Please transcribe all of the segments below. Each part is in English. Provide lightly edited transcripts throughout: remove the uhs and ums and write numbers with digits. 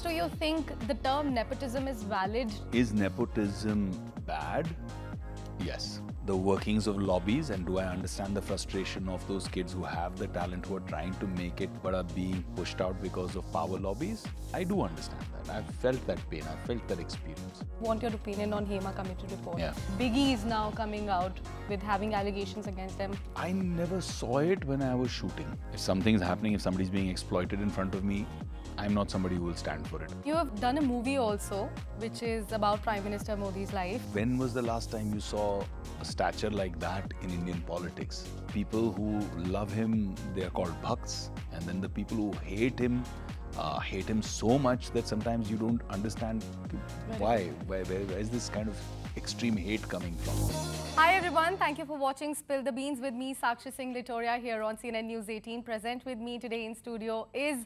do you think the term nepotism is valid? Is nepotism bad? Yes. The workings of lobbies, and do I understand the frustration of those kids who have the talent, who are trying to make it but are being pushed out because of power lobbies? I do understand that. I've felt that pain. I've felt that experience. Want your opinion on Hema Committee report? Yeah. Biggie is now coming out with having allegations against them. I never saw it when I was shooting. If something's happening, if somebody's being exploited in front of me, I'm not somebody who will stand for it. You have done a movie also, which is about Prime Minister Modi's life. When was the last time you saw a stature like that in Indian politics? People who love him, they are called bhakts. And then the people who hate him so much that sometimes you don't understand why. Where is this kind of extreme hate coming from? Hi everyone, thank you for watching Spill the Beans with me, Sakshi Singh Litoria, here on CNN News 18. Present with me today in studio is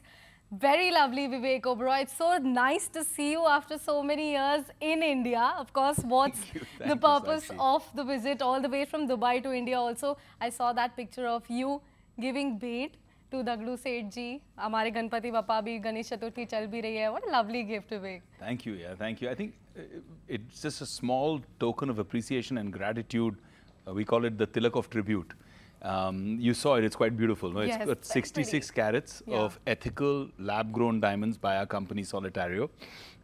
very lovely Vivek Oberoi. It's so nice to see you after so many years in India. Of course, what's the purpose of the visit all the way from Dubai to India also? I saw that picture of you giving bait to Dagdu Seth ji. Hamare Ganpati Bappa bhi Ganesh Chaturthi chal bhi rahi hai. What a lovely gift, Vivek. Thank you, yeah, thank you. I think it's just a small token of appreciation and gratitude. We call it the Tilak of tribute. You saw it, it's quite beautiful. No? Yes, it's 66 carats of ethical lab-grown diamonds by our company Solitario.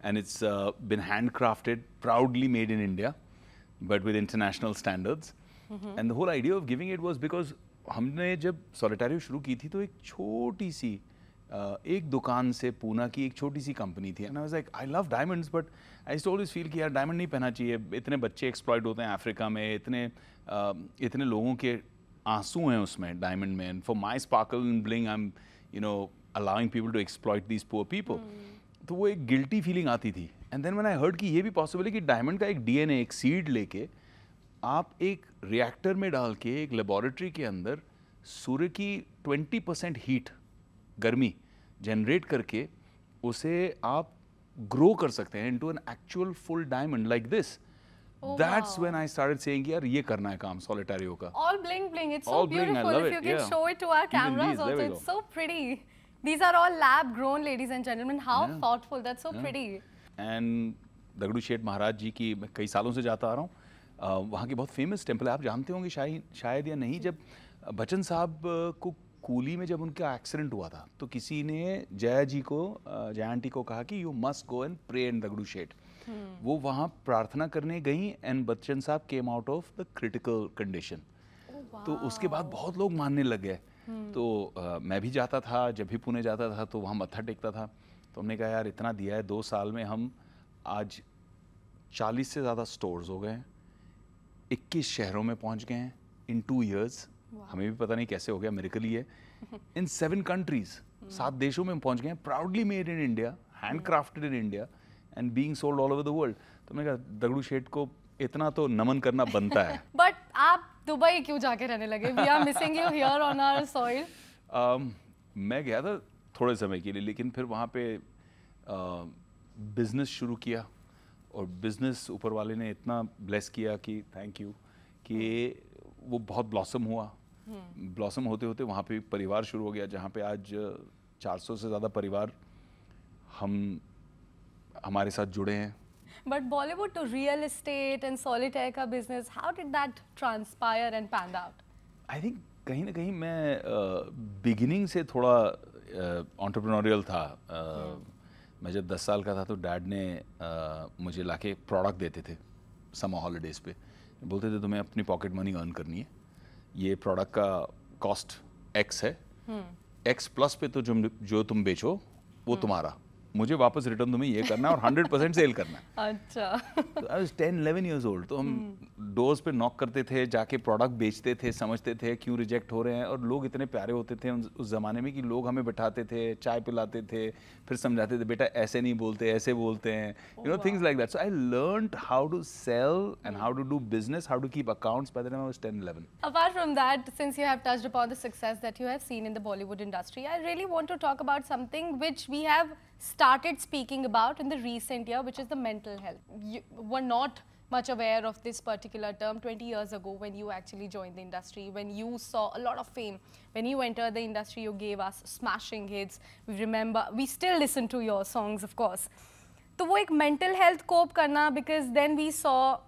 And it's been handcrafted, proudly made in India, but with international standards. And the whole idea of giving it was because हमने जब Solitario शुरू की थी तो एक छोटी सी एक दुकान से पूना की एक छोटी सी कंपनी थी. And I was like, I love diamonds, but I used to always feel कि यार डायमंड नहीं पहना चाहिए. इतने बच्चे एक्सप्लॉइट होते हैं अफ्रीका में, इतने लोगों के आंसू हैं उसमें डायमंड में. And for my sparkle and bling, I'm, you know, allowing people to exploit these poor people. तो वो एक गिल्टी फीलिंग आती थी. And then when I heard कि ये भी पॉसिबल है कि डायमंड का एक DNA, एक सीड लेके आप एक रिएक्टर में डाल के एक लेबोरेटरी के अंदर सूर्य की 20% हीट, गर्मी जनरेट करके उसे आप ग्रो कर सकते हैं into an actual full diamond like this. That's when I started saying, यार ये करना है काम Solitario का. All bling bling. It's so All bling, beautiful. I love If it, you can yeah. show it to our cameras these, there also, we it's go. so pretty. These are all lab grown, ladies and gentlemen. How thoughtful. That's so pretty. And Dagdu Sheth महाराज जी की मैं कई सालों से जाता आ रहा हूँ. वहाँ की बहुत फेमस टेम्पल है. आप जानते होंगे शायद या नहीं. जब बच्चन साहब को कूली में जब उनका एक्सीडेंट हुआ था तो किसी ने जया आंटी को कहा कि you must go and pray in Dagdu Sheth. वो वहाँ प्रार्थना करने गई and Bachchan sahab came out of the critical condition. तो उसके बाद बहुत लोग मानने लग गए. तो मैं भी जाता था, जब भी पुणे जाता था तो वहाँ मत्था टेकता था. तो हमने कहा यार इतना दिया है, 2 साल में हम आज 40 से ज़्यादा स्टोर्स हो गए हैं, 21 शहरों में पहुँच गए हैं इन 2 years. हमें भी पता नहीं कैसे हो गया, मिरेकल ही है. इन 7 countries, 7 देशों में पहुँच गए हैं, proudly made in India, handcrafted in India and being sold all over the world. तो मैंने कहा दगड़ू शेठ को इतना तो नमन करना बनता है. But आप दुबई क्यों जाके रहने लगे? We are missing you here on our soil. मैं गया था थोड़े समय के लिए, लेकिन फिर वहाँ पे बिजनेस शुरू किया और बिजनेस ऊपर वाले ने इतना ब्लेस किया कि थैंक यू कि वो बहुत ब्लॉसम हुआ. ब्लॉसम होते होते वहाँ पे परिवार शुरू हो गया, जहाँ पे आज 400 से ज़्यादा परिवार हमारे साथ जुड़े हैं. But Bollywood to real estate and solitaire का business, how did that transpire and pan out? I think कहीं ना कहीं मैं बिगिनिंग से थोड़ा एंटरप्रेन्योरियल था. मैं जब 10 साल का था तो डैड ने मुझे लाके प्रोडक्ट देते थे समर हॉलीडेज़ पे. बोलते थे तुम्हें अपनी पॉकेट मनी अर्न करनी है, ये प्रोडक्ट का कॉस्ट X है, X प्लस पे तो जो तुम बेचो वो तुम्हारा, मुझे वापस रिटर्न तुम्हें ये करना है और 100% सेल करना है. अच्छा. तो आई वाज 10-11 years old. तो हम डोर्स पे नॉक करते थे, जाके प्रोडक्ट बेचते थे, समझते थे क्यों रिजेक्ट हो रहे हैं. और लोग इतने प्यारे होते थे उस ज़माने में कि लोग हमें बैठाते थे, चाय पिलाते थे, फिर समझाते थे बेटा ऐसे नहीं बोलते, ऐसे बोलते हैं, you know, things like that. So I learned how to sell and how to do business, how to keep accounts by the time I was 10-11. Apart from that, since you have touched upon the success that you have seen in the Bollywood industry, I really want to talk about something which we have started speaking about in the recent year, which is the mental health. You were not much aware of this particular term 20 years ago when you actually joined the industry, when you saw a lot of fame. When you entered the industry, you gave us smashing hits. We remember, we still listen to your songs, of course. तो वो एक mental health cope करना, because then we saw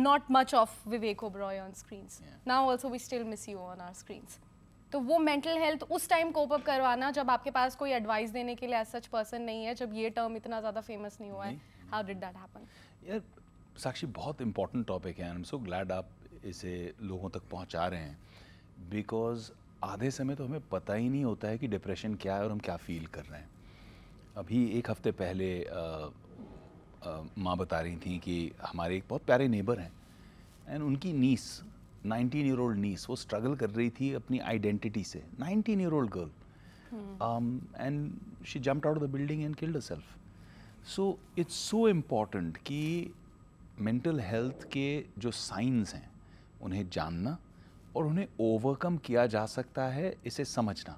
not much of Vivek Oberoi on screens. Yeah. Now also we still miss you on our screens. तो वो mental health उस time cope up करवाना जब आपके पास कोई एडवाइस देने के लिए सच पर्सन नहीं है, जब ये टर्म इतना ज़्यादा फेमस नहीं हुआ है, हाउ डिड दैट हैपन? यार साक्षी, बहुत इंपॉर्टेंट टॉपिक है, आई एम सो ग्लैड आप इसे लोगों तक पहुंचा रहे हैं, बिकॉज आधे समय तो हमें पता ही नहीं होता है कि डिप्रेशन क्या है और हम क्या फील कर रहे हैं। अभी एक हफ्ते पहले माँ बता रही थी कि हमारे एक बहुत प्यारे नेबर हैं एंड उनकी नीस 19-year-old niece, वो स्ट्रगल कर रही थी अपनी आइडेंटिटी से। 19-year-old girl, and she jumped out of the building and killed herself. So it's so important कि mental health के जो signs हैं उन्हें जानना और उन्हें overcome किया जा सकता है, इसे समझना।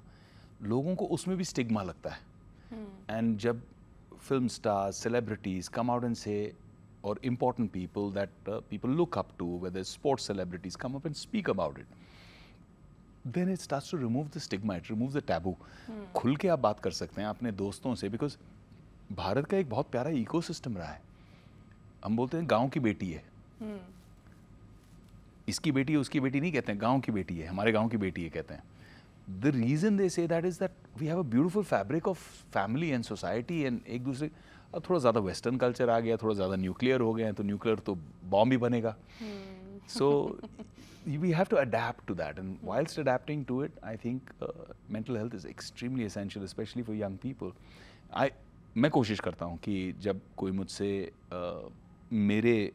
लोगों को उसमें भी स्टिग्मा लगता है, and जब film stars, celebrities come out and say, or important people that people look up to, whether sports celebrities come up and speak about it, then it starts to remove the stigma, it removes the taboo. खुल के आप बात कर सकते हैं अपने दोस्तों से, because भारत का एक बहुत प्यारा इकोसिस्टम रहा है। हम बोलते हैं गांव की बेटी है, इसकी बेटी है, उसकी बेटी नहीं कहते हैं, गांव की बेटी है, हमारे गांव की बेटी है कहते हैं। The reason they say that is that we have a beautiful fabric of family and society, and एक दूसरे, अब थोड़ा ज़्यादा वेस्टर्न कल्चर आ गया, थोड़ा ज़्यादा न्यूक्लियर हो गए हैं, तो न्यूक्लियर तो बॉम्ब ही बनेगा। So we have to adapt to that, and whilst adapting to it, I think mental health is extremely essential, specially for young people. मैं कोशिश करता हूँ कि जब कोई मुझसे मेरे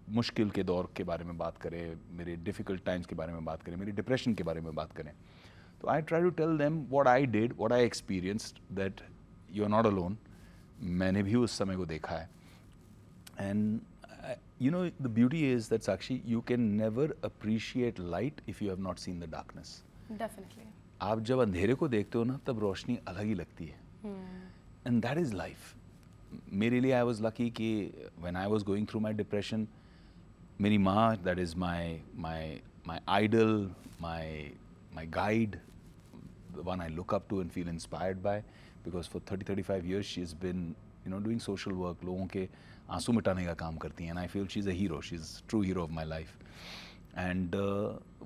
मुश्किल के दौर के बारे में बात करे, मेरे डिफ़िकल्ट टाइम्स के बारे में बात करें, मेरी डिप्रेशन के बारे में बात करें, तो I try to tell them what I did, what I experienced, that you are not alone. मैंने भी उस समय को देखा है, and you know the beauty is that Sakshi, you can never appreciate light if you have not seen the darkness. Definitely. आप जब अंधेरे को देखते हो ना, तब रोशनी अलग ही लगती है, एंड दैट इज लाइफ। मेरे लिए आई वॉज लकी कि when I was going through my depression, मेरी माँ, that is my idol, my guide, the one I look up to and feel inspired by, because for 30-35 years she's been, you know, doing social work, लोगों के आंसू मिटाने का काम करती हैं, and I feel she's a hero, she's a true hero of my life, and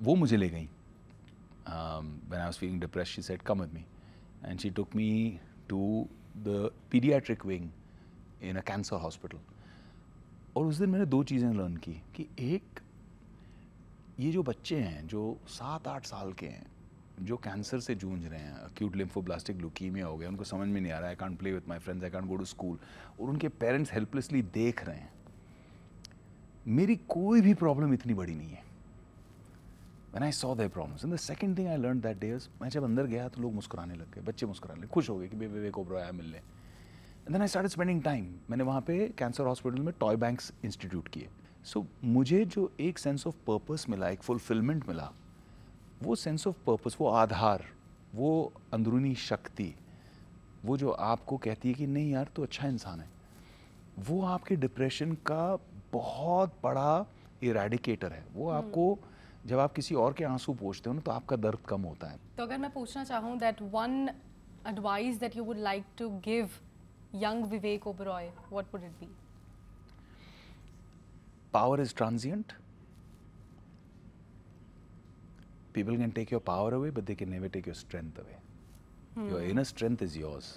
वो मुझे ले गई। When I was feeling depressed, she said, come with me, and she took me to the pediatric wing in a cancer hospital। और उस दिन मैंने दो चीज़ें लर्न की कि एक, ये जो बच्चे हैं जो 7-8 साल के हैं, जो कैंसर से जूझ रहे हैं, एक्यूट लिम्फोब्लास्टिक ल्यूकीमिया हो गया, उनको समझ में नहीं आ रहा है, I can't play with my friends, I can't go to school, और उनके पेरेंट्स हेल्पलेसली देख रहे हैं। मेरी कोई भी प्रॉब्लम इतनी बड़ी नहीं है। When I saw their problems, and the second thing I learned that day is, मैं जब अंदर गया तो लोग मुस्कुराने लग गए, बच्चे मुस्कुराने लगे, खुश हो गए कि विवेक ओबरॉय आया मिलने। And then I started spending time. मैंने वहाँ पे कैंसर हॉस्पिटल में टॉय बैंक्स इंस्टीट्यूट किए। सो मुझे जो एक सेंस ऑफ पर्पस मिला, एक फुलफिलमेंट मिला, वो सेंस ऑफ पर्पस, वो आधार, वो अंदरूनी शक्ति, वो जो आपको कहती है कि नहीं यार तो अच्छा इंसान है, वो आपके डिप्रेशन का बहुत बड़ा इरेडिकेटर है। वो आपको, जब आप किसी और के आंसू पोंछते हो ना, तो आपका दर्द कम होता है। तो अगर मैं पूछना चाहूँ that one advice that you would like to give young Vivek Oberoi, what would it be? Power is transient. People can take your power away, but they can never take your strength away. Your inner strength is yours.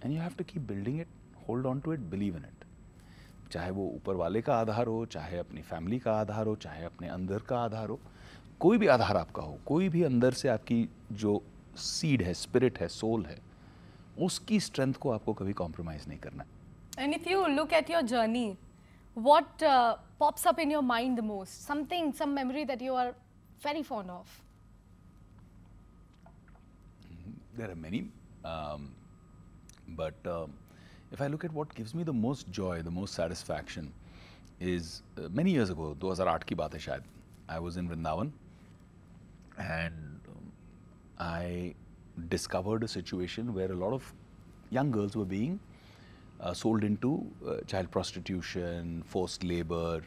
And you have to keep building it, hold on to it, believe in it. चाहे वो ऊपर वाले का आधार हो, चाहे अपनी family का आधार हो, चाहे अपने अंदर का आधार हो, कोई भी आधार आपका हो, कोई भी अंदर से आपकी जो सीड है, स्पिरिट है, सोल है, उसकी स्ट्रेंथ को आपको कभी कॉम्प्रोमाइज नहीं करना। And if you look at your journey, what pops up in your mind the most? Something, some memory that you are very fond of? There are many, but if I look at what gives me the most joy, the most satisfaction, is many years ago, 2008 की बात है शायद, I was in Vrindavan, and I discovered a situation where a lot of young girls were being sold into child prostitution, forced labor,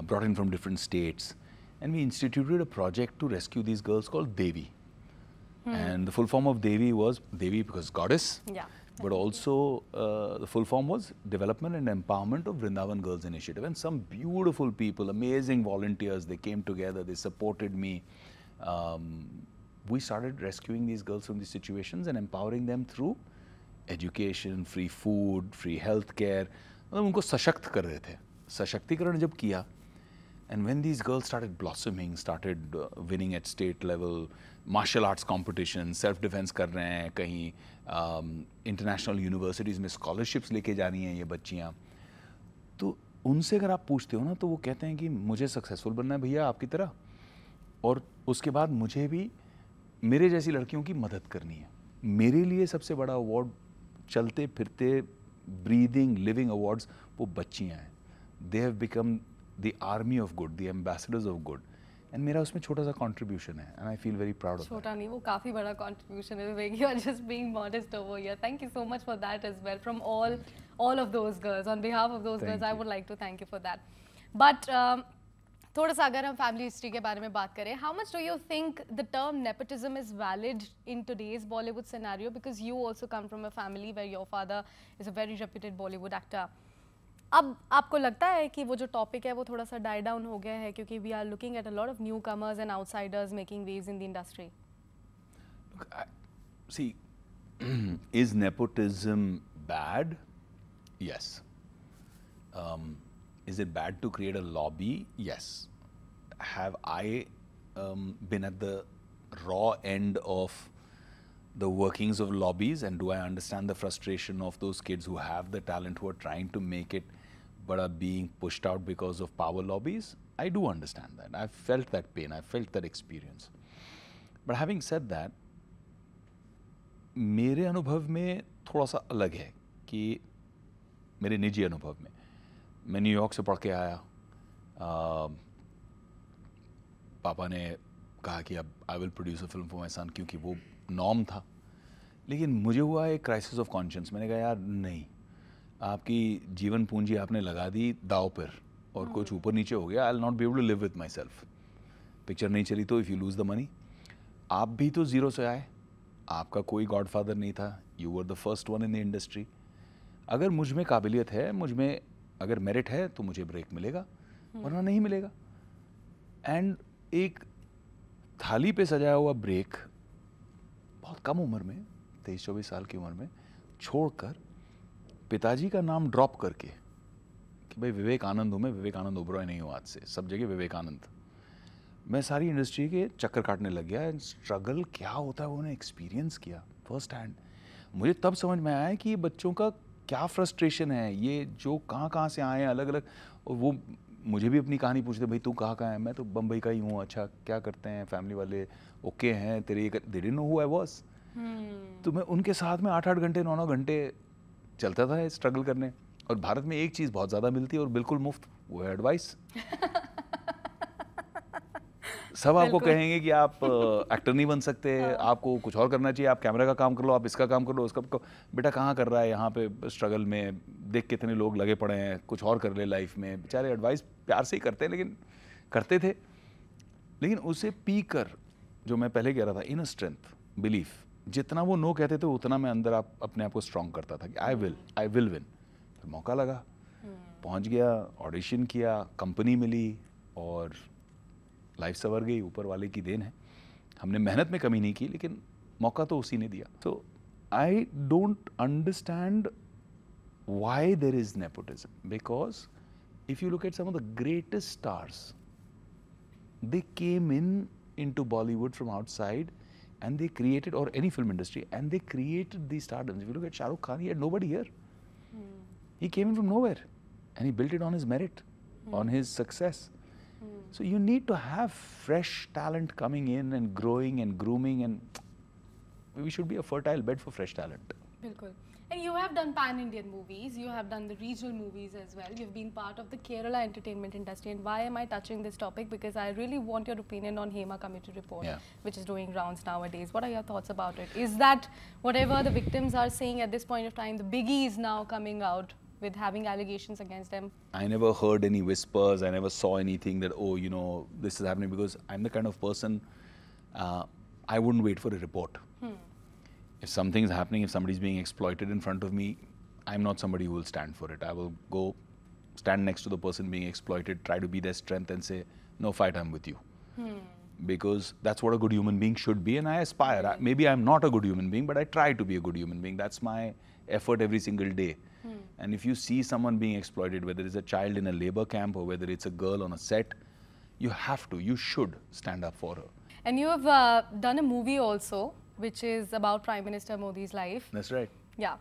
brought in from different states. And we instituted a project to rescue these girls called Devi. And the full form of Devi was Devi because goddess, but also the full form was Development and Empowerment of Vrindavan Girls Initiative. And some beautiful people, amazing volunteers, they came together, they supported me. We started rescuing these girls from these situations and empowering them through education, free food, free health care. मतलब उनको सशक्त कर रहे थे. सशक्तिकरण जब किया, and when these girls started blossoming, started winning at state level, martial arts competitions, self-defense कर रहे हैं, कहीं international universities में scholarships लेके जा रही हैं ये बच्चियाँ, तो उनसे अगर आप पूछते हो ना, तो वो कहते हैं कि मुझे successful बनना है भैया आपकी तरह, और उसके बाद मुझे भी मेरे जैसी लड़कियों की मदद करनी है. मेरे लिए सबसे बड़ा अवार्ड चलते फिरते ब्रीदिंग लिविंग अवार्ड्स वो बच्चियाँ हैं. They have become the army of good, the ambassadors of good, and मेरा उसमें छोटा सा कंट्रीब्यूशन है, and I feel very proud of. छोटा नहीं, वो काफी बड़ा कंट्रीब्यूशन है. Vivek, you are just being modest over here. Thank you so much for that as well from all of those girls. On behalf of those girls, I would like to thank you for that. But थोड़ा सा अगर हम family history के बारे में बात करें, how much do you think the term nepotism is valid in today's Bollywood scenario? Because you also come from a family where your father is a very reputed Bollywood actor. अब आपको लगता है कि वो जो टॉपिक है वो थोड़ा सा डाई डाउन हो गया है, क्योंकि we are looking at a lot of newcomers and outsiders making waves in the industry? Look, see, is nepotism bad? Yes. Is it bad to create a lobby? Yes. Have I been at the raw end of the workings of lobbies, and do I understand the frustration of those kids who have the talent, who are trying to make it but are being pushed out because of power lobbies? I do understand that. I've felt that pain. I've felt that experience. But having said that, मेरे अनुभव में थोड़ा सा अलग है कि मेरे निजी अनुभव में मैं न्यूयॉर्क से पढ़ के आया. पापा ने कहा कि अब I will produce a film for my son, क्योंकि वो नॉर्म था. लेकिन मुझे हुआ एक क्राइसिस ऑफ कॉन्शियंस. मैंने कहा यार नहीं, आपकी जीवन पूंजी आपने लगा दी दाव पर और कुछ ऊपर नीचे हो गया. I will not be able to live with myself. Picture नहीं चली तो if you lose the money, आप भी तो ज़ीरो से आए, आपका कोई गॉडफादर नहीं था, you were the first one in the industry. अगर मुझ में काबिलियत है, मुझ में अगर मेरिट है तो मुझे ब्रेक मिलेगा, वरना नहीं मिलेगा. एंड एक थाली पे सजाया हुआ ब्रेक बहुत कम उम्र में, 23-24 साल की उम्र में छोड़कर पिताजी का नाम ड्रॉप करके कि भाई विवेकानंद हूँ मैं, विवेकानंद ओबरॉय नहीं हूँ, आज से सब जगह विवेकानंद, मैं सारी इंडस्ट्री के चक्कर काटने लग गया. एंड स्ट्रगल क्या होता है वो मैंने एक्सपीरियंस किया फर्स्ट हैंड. मुझे तब समझ में आया कि ये बच्चों का क्या फ्रस्ट्रेशन है, ये जो कहाँ से आए हैं अलग अलग. और वो मुझे भी अपनी कहानी पूछते, भाई तू कहाँ है, मैं तो बम्बई का ही हूँ. अच्छा क्या करते हैं फैमिली वाले, ओके हैं तेरे, they didn't know who I was. तो मैं उनके साथ में 8-8 घंटे 9-9 घंटे चलता था स्ट्रगल करने. और भारत में एक चीज़ बहुत ज़्यादा मिलती है और बिल्कुल मुफ्त, वो है एडवाइस. सब आपको कहेंगे कि आप एक्टर नहीं बन सकते, आपको कुछ और करना चाहिए, आप कैमरा का काम कर लो, आप इसका काम कर लो, उसका. बेटा कहाँ कर रहा है यहाँ पे स्ट्रगल में, देख कितने लोग लगे पड़े हैं, कुछ और कर ले लाइफ में. बेचारे एडवाइस प्यार से ही करते हैं, लेकिन करते थे. लेकिन उसे पी कर जो मैं पहले कह रहा था, इन स्ट्रेंथ बिलीफ, जितना वो नो कहते थे उतना मैं अंदर अपने आप को स्ट्रॉन्ग करता था कि आई विल विन. फिर मौका लगा, पहुँच गया, ऑडिशन किया, कंपनी मिली और लाइफ सवर गई. ऊपर वाले की देन है, हमने मेहनत में कमी नहीं की, लेकिन मौका तो उसी ने दिया. तो I don't understand why there is nepotism, because if you look at some of the greatest stars, they came into Bollywood from outside and they created, or any film industry, and they created these stardoms. If you look at Shah Rukh Khan, he had nobody here. He came in from nowhere and he built it on his merit, on his success. So you need to have fresh talent coming in and growing and grooming, and we should be a fertile bed for fresh talent. Bilkul. And you have done pan-Indian movies, you have done the regional movies as well. You've been part of the Kerala entertainment industry. And why am I touching this topic? Because I really want your opinion on Hema Committee report, which is doing rounds nowadays. What are your thoughts about it? Is that whatever the victims are saying at this point of time, the biggie is now coming out with having allegations against them? I never heard any whispers. I never saw anything that, oh, you know, this is happening, because I'm the kind of person, I wouldn't wait for a report. If something is happening, if somebody's being exploited in front of me, I'm not somebody who will stand for it. I will go stand next to the person being exploited, try to be their strength and say, no fight, I'm with you. Because that's what a good human being should be, and I aspire. Maybe I'm not a good human being, but I try to be a good human being. That's my effort every single day. And if you see someone being exploited, whether it's a child in a labor camp or whether it's a girl on a set, you have to, you should stand up for her. And you have done a movie also, which is about Prime Minister Modi's life. That's right. Yeah.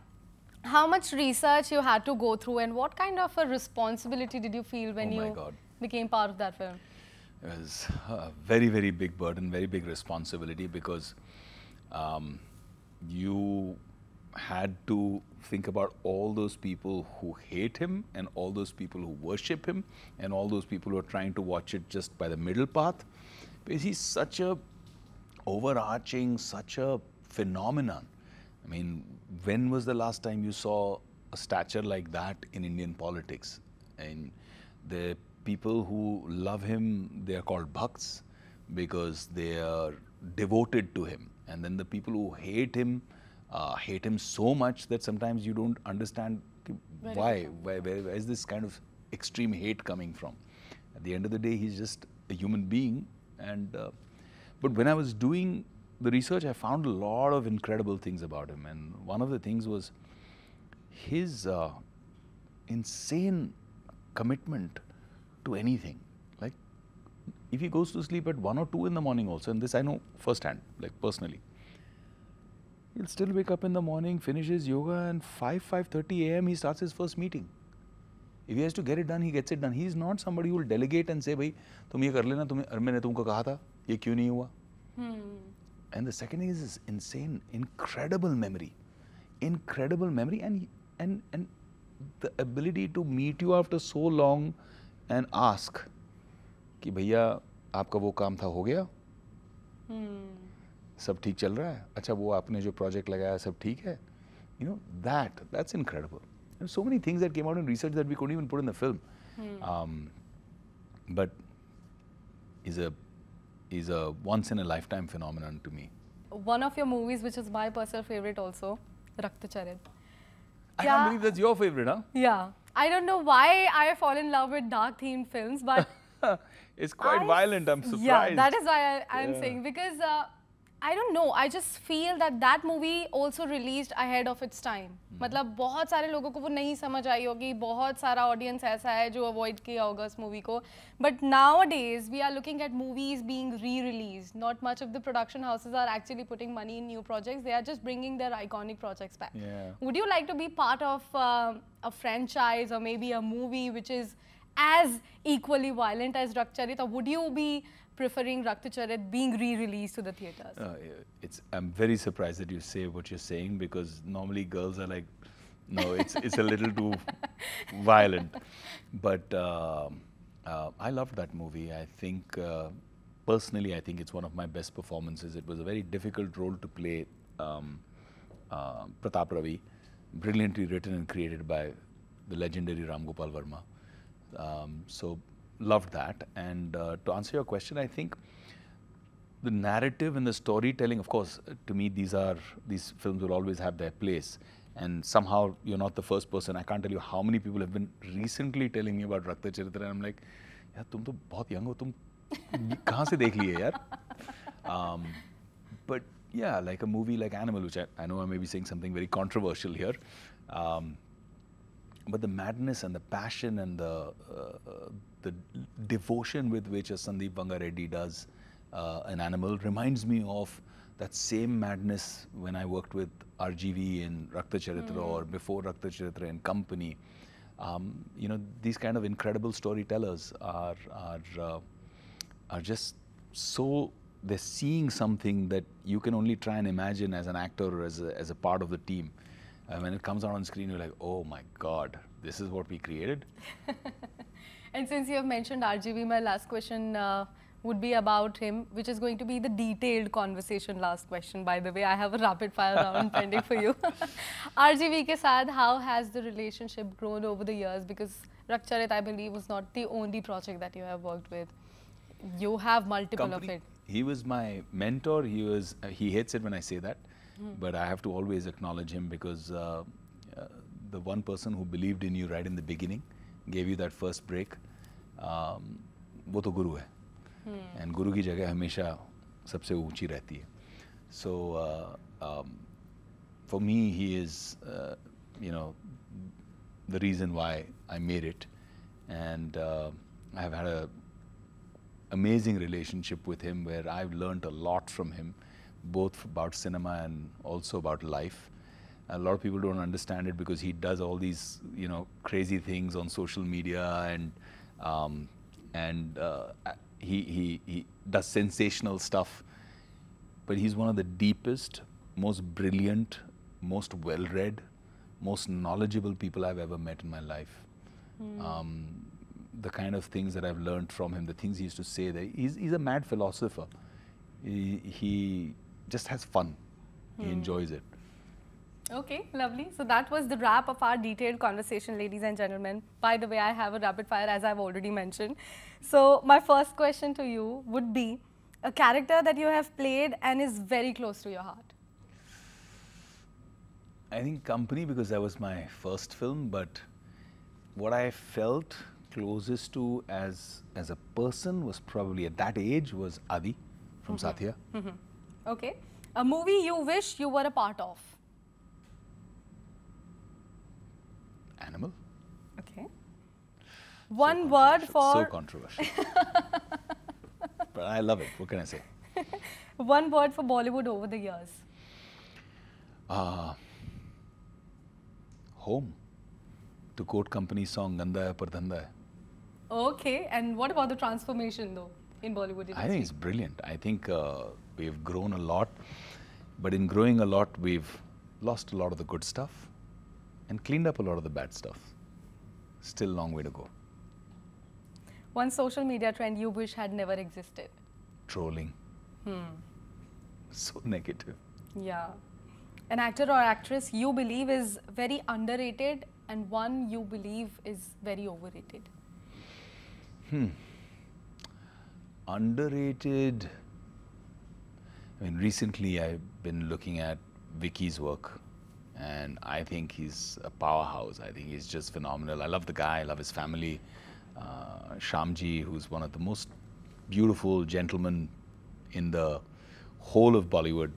How much research you had to go through, and what kind of a responsibility did you feel when you became part of that film? It was a very, very big burden, very big responsibility, because you had to think about all those people who hate him and all those people who worship him and all those people who are trying to watch it just by the middle path. Because he's such a overarching, such a phenomenon. I mean, when was the last time you saw a stature like that in Indian politics? And the people who love him, they are called bhakts because they are devoted to him. And then the people who hate him so much that sometimes you don't understand why. Where is this kind of extreme hate coming from? At the end of the day, he's just a human being. And but when I was doing the research, I found a lot of incredible things about him. And one of the things was his insane commitment to anything. Like, if he goes to sleep at 1 or 2 in the morning also, and this I know firsthand, like personally, he'll still wake up in the morning, finish his yoga, and 5:30 a.m. he starts his first meeting. If he has to get it done, he gets it done. He is not somebody who will delegate and say, "Bhai, tum ye kar lena, मैंने तुमको कहा था, ये क्यों नहीं हुआ?" And the second thing is his insane, incredible memory, and the ability to meet you after so long and ask, कि भैया आपका वो काम था हो गया? सब ठीक चल रहा है? अच्छा वो आपने जो project लगाया सब ठीक है? You know, that's incredible. There's so many things that came out in research that we couldn't even put in the film. But is a once in a lifetime phenomenon to me. One of your movies, which is my personal favorite also, Raktacharit. I can't believe that's your favorite, huh? Yeah. I don't know why I fall in love with dark themed films, but it's quite violent. I'm surprised. Yeah, that is why I'm saying, because I don't know, I just feel that movie also released ahead of its time. मतलब बहुत सारे लोगों को वो नहीं समझ आई होगी, बहुत सारा audience ऐसा है जो avoid किया होगा उस movie को. But nowadays we are looking at movies being re-released. Not much of the production houses are actually putting money in new projects. They are just bringing their iconic projects back. Yeah. Would you like to be part of a franchise or maybe a movie which is as equally violent as Raktacharit, or would you be preferring Raktacharit being re-released to the theatres? I'm very surprised that you say what you're saying, because normally girls are like, no, it's a little too violent. But I loved that movie. I think, personally, I think it's one of my best performances. It was a very difficult role to play. Pratap Ravi, brilliantly written and created by the legendary Ram Gopal Verma. So loved that. And to answer your question, I think the narrative and the storytelling, of course, to me, these films will always have their place. And somehow you're not the first person. I can't tell you how many people have been recently telling me about Raktacharit, and I'm like, yaar, tum to bahut young ho, tum kahan se dekh liye yaar? But yeah, like a movie like Animal, which I know I may be saying something very controversial here. But the madness and the passion and the devotion with which a Sandeep Vanga Reddy does an Animal reminds me of that same madness when I worked with RGV in Raktacharitra or before Raktacharitra in Company. You know, these kind of incredible storytellers are just so, they're seeing something that you can only try and imagine as an actor or as a part of the team. when it comes out on screen, you're like, oh my God, this is what we created. And since you have mentioned RGV, my last question would be about him, which is going to be the detailed conversation last question. By the way, I have a rapid fire round pending for you. RGV ke saath, how has the relationship grown over the years? Because Rakcharit, I believe, was not the only project that you have worked with. You have multiple of it. He was my mentor. He hates it when I say that, but I have to always acknowledge him because the one person who believed in you right in the beginning, gave you that first break, वो तो गुरु है. And गुरु की जगह हमेशा सबसे ऊंची रहती है. So for me, he is, you know, the reason why I made it, and I have had a amazing relationship with him where I've learned a lot from him, both about cinema and also about life. A lot of people don't understand it because he does all these, you know, crazy things on social media, and he does sensational stuff. But he's one of the deepest, most brilliant, most well-read, most knowledgeable people I've ever met in my life. The kind of things that I've learned from him, the things he used to say, that he's a mad philosopher. He just has fun. He enjoys it. Okay, lovely. So that was the wrap of our detailed conversation, ladies and gentlemen. By the way, I have a rapid fire, as I've already mentioned. So my first question to you would be a character that you have played and is very close to your heart. I think Company, because that was my first film, but what I felt closest to as a person was probably at that age was Adi from Satya. Okay. A movie you wish you were a part of? Animal. Okay. One word for... So controversial. But I love it. What can I say? One word for Bollywood over the years? Home. To quote Company's song, Ganda Hai Par Dhanda Hai. Okay. And what about the transformation though in Bollywood industry? I think it's brilliant. I think we've grown a lot. But in growing a lot, we've lost a lot of the good stuff and cleaned up a lot of the bad stuff. Still a long way to go. One social media trend you wish had never existed? Trolling. So negative. Yeah. An actor or actress you believe is very underrated and one you believe is very overrated? Underrated. I mean, recently I've been looking at Vicky's work, and I think he's a powerhouse. I think he's just phenomenal. I love the guy, I love his family. Shyamji, who's one of the most beautiful gentlemen in the whole of Bollywood.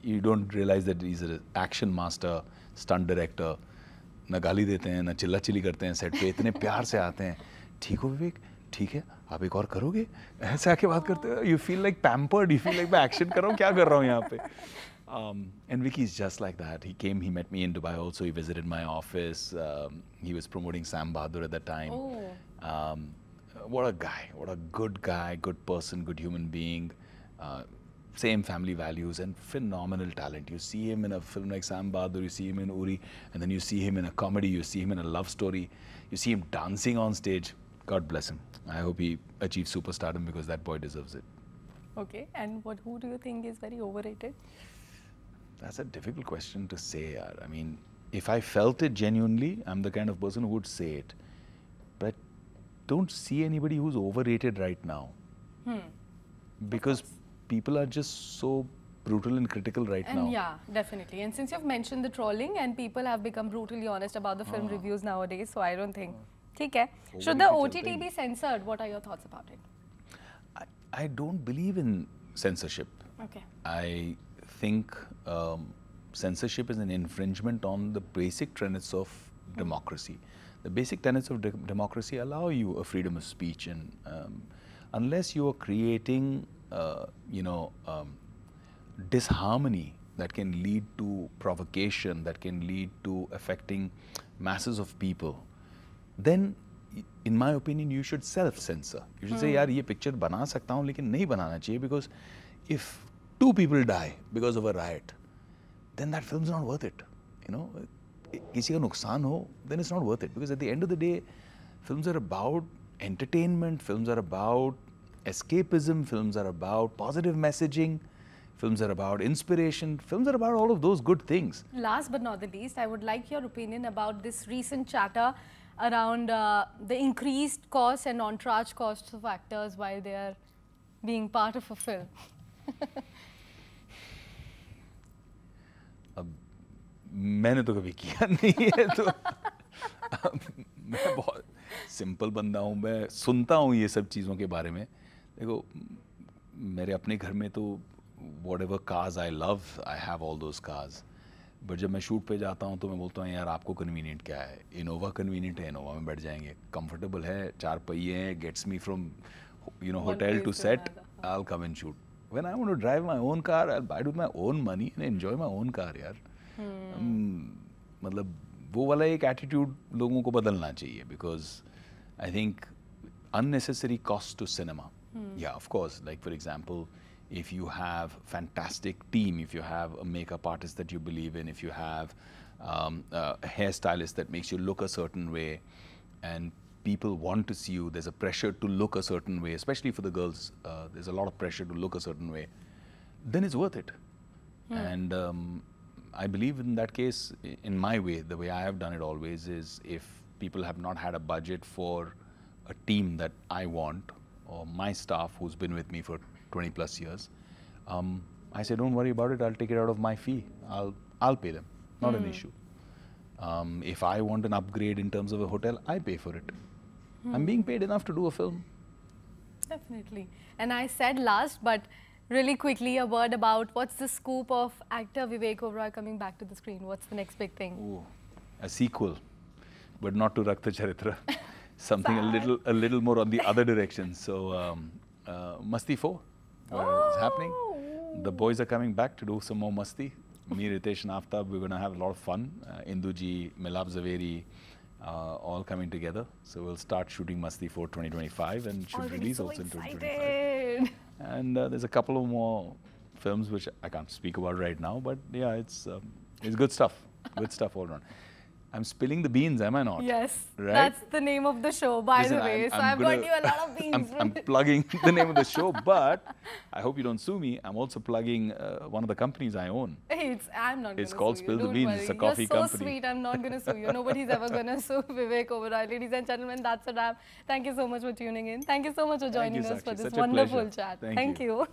You don't realize that he's an action master, stunt director. ना गाली देते हैं, ना चिल्ला chilli करते हैं set पे, इतने प्यार से आते हैं. ठीक हो विवेक? ठीक है, आप एक और करोगे? ऐसे आके बात करते हो. You feel like pampered. You feel like मैं action कर रहा हूँ, क्या कर रहा हूँ यहाँ पे? And Vicky's just like that. He came, he met me in Dubai also. He visited my office. He was promoting Sam Bahadur at that time. Oh. What a guy, what a good guy, good person, good human being. Same family values and phenomenal talent. You see him in a film like Sam Bahadur, you see him in Uri, and then you see him in a comedy, you see him in a love story, you see him dancing on stage. God bless him. I hope he achieves superstardom because that boy deserves it. Okay, and who do you think is very overrated? That's a difficult question to say. I mean, if I felt it genuinely, I'm the kind of person who would say it. But I don't see anybody who's overrated right now. Because people are just so brutal and critical right now. Yeah, definitely. And since you've mentioned the trolling, and people have become brutally honest about the film reviews nowadays, so I don't think. ठीक है. Should the OTT be censored? What are your thoughts about it? I don't believe in censorship. Okay. I think censorship is an infringement on the basic tenets of democracy. The basic tenets of democracy allow you a freedom of speech, and unless you are creating, disharmony that can lead to provocation, that can lead to affecting masses of people, then, in my opinion, you should self-censor. You should say, यार ये picture बना सकता हूँ, लेकिन नहीं बनाना चाहिए, because if 2 people die because of a riot, then that film's not worth it. you know, किसी का नुकसान हो, then it's not worth it. Because at the end of the day, films are about entertainment, films are about escapism, films are about positive messaging, films are about inspiration, films are about all of those good things. Last but not the least, I would like your opinion about this recent chatter around the increased costs and entourage costs of actors while they are being part of a film. मैंने तो कभी किया नहीं है, तो मैं बहुत simple बंदा हूँ, मैं सुनता हूँ ये सब चीज़ों के बारे में. देखो, मेरे अपने घर में तो whatever cars I love, I have all those cars. But जब मैं शूट पे जाता हूँ तो मैं बोलता हूँ यार आपको कन्वीनियंट क्या है, इनोवा कन्वीनियंट है, इनोवा में बैठ जाएंगे, कंफर्टेबल है, 4 पहिए हैं, gets me from hotel to set, I'll come and shoot. When I want to drive my own car, I'll buy it with my own money and enjoy my own car यार. मतलब वो वाला एक attitude लोगों को बदलना चाहिए, because I think unnecessary cost to cinema. Yeah, of course, like for example, if you have fantastic team, if you have a makeup artist that you believe in, if you have a hairstylist that makes you look a certain way and people want to see you, there's a pressure to look a certain way, especially for the girls, there's a lot of pressure to look a certain way, then it's worth it. And I believe in that case, in my way, the way I have done it always is, if people have not had a budget for a team that I want, or my staff who's been with me for 20 plus years, I say don't worry about it, I'll take it out of my fee, I'll pay them, not an issue. If I want an upgrade in terms of a hotel, I pay for it. I'm being paid enough to do a film. Definitely. And I said last, but really quickly, a word about what's the scoop of actor Vivek Oberoi coming back to the screen? What's the next big thing? Ooh, a sequel, but not to Rakta Charitra. Something a little more on the other direction. So, Masti 4 is happening. The boys are coming back to do some more Masti. Me, Ritesh and Aftab, we're going to have a lot of fun. Induji, Milab Zaveri, all coming together. So we'll start shooting Masti 4 2025 and should release also in 2025. And there's a couple of more films which I can't speak about right now, but yeah, it's good stuff. Good stuff all around. I'm spilling the beans, am I not? Yes, right? That's the name of the show, by Listen, the way. I've got you a lot of beans. I'm plugging the name of the show, but I hope you don't sue me. I'm also plugging one of the companies I own. Hey, I'm not going to sue you. It's called Spill the Beans. It's a coffee company. You're so sweet. I'm not going to sue you. Nobody's ever going to sue Vivek Oberoi. Ladies and gentlemen, that's a wrap. Thank you so much for tuning in. Thank you so much for joining us for this wonderful chat. Thank you.